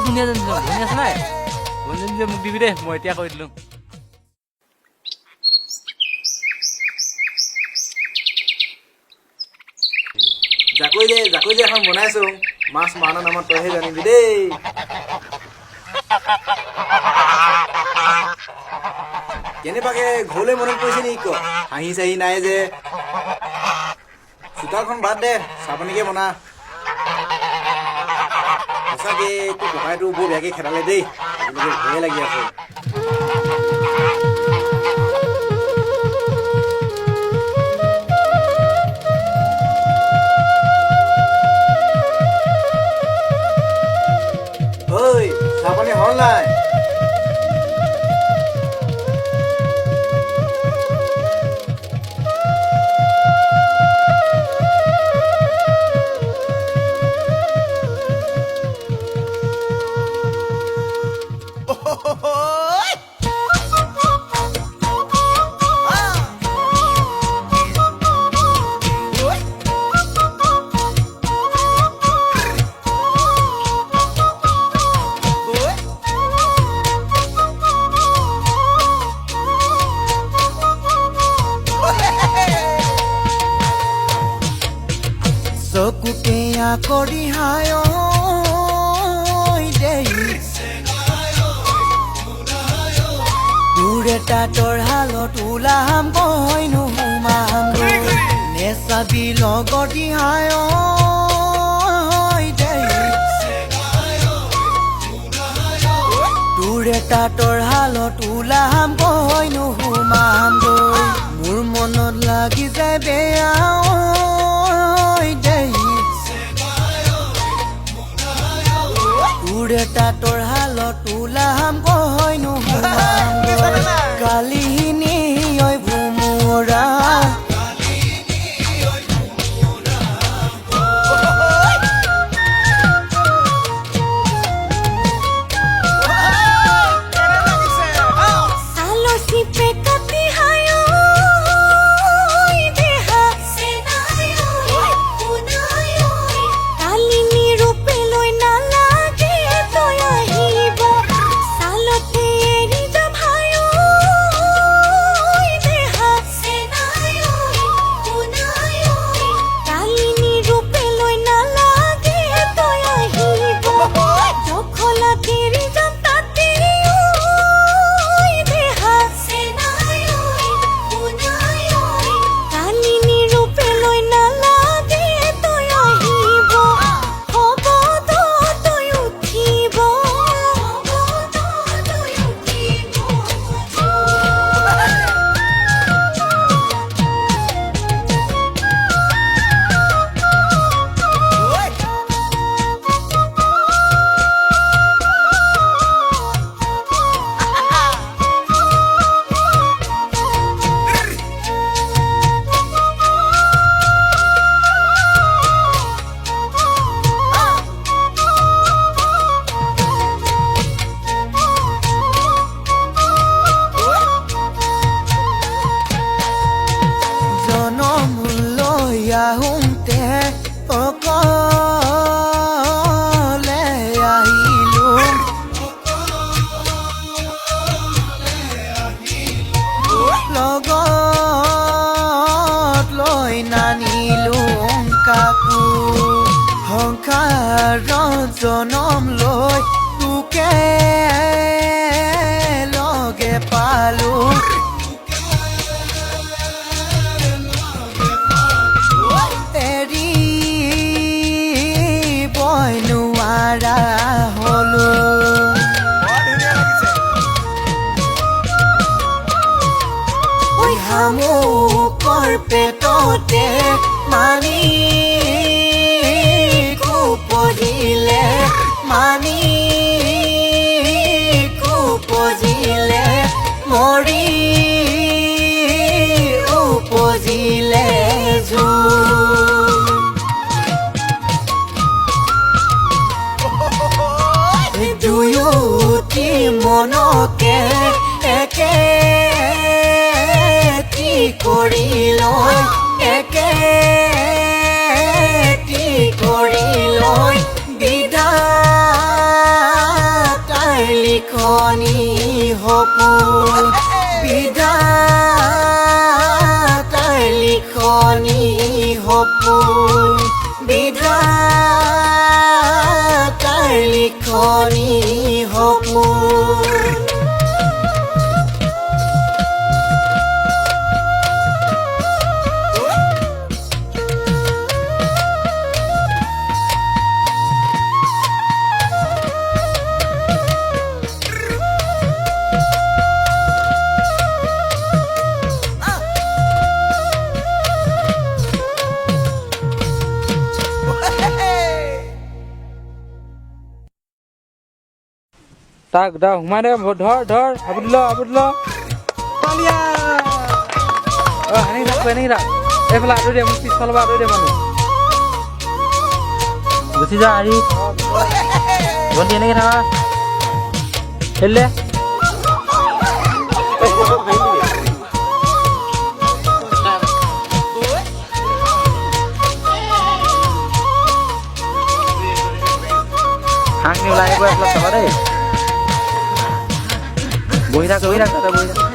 ধুনীয়া জানিছো ধুনীয়া আছে নাই বন্ধু যে মোক দিবি দে মই এতিয়া কৈ দিলো জাকৈ যে এখন বনাইছো মাছ মানৰ নামত তইহে জানিবি দেই কেনেবাকে ঘৰলৈ মনত পৰিছে নেকি ক হাঁহি চাহি নাই যে চোতালখন বাদ দে চাহপানীকে বনা সঁচাকে তোৰ ককাইটো বৰ বেয়াকে খেদালে দেই আজিলৈকে ভয়ে লাগি আছে ঐ চাহপানী হ'ল নাই কৰি হায় দূৰ এটা তৰ হালত ওলাম কইনো সোমাম নেচাবি লগতি হায় দূৰ এটা তৰ হালত ওলাম কইনো সোমাম মোৰ মনত লাগি যায় বেয়া এটা তোৰ হালত ওলাম কইনো কালিনী ঐ ভোমোৰা জনম লৈ তোকে লগে পালো এৰি বই নোৱাৰা হলো শামুকৰ পেটতে মানি মানি উপজিলে মৰি উপজিলে দুয়োটি মনকে একে কৰি লৈ একে কৰি লৈ বিদায় লিখনি সপোন বিধাতাৰ লিখনি সপোন বিধাতাৰ লিখনি সপোন তাক দা সোমাই দে ধৰ আবুদি ল হানি থাক এইফালে আঁতৰি দে মোক পিছফালৰ পৰা আঁতৰি দে মানুহ গুচি যা আহি ভণ্টি এনেকে থাকা খেলি দে হাঁহখিনি ওলাই আহিব এইফালে চাবা দেই বহি থাক তাতে বহি থাক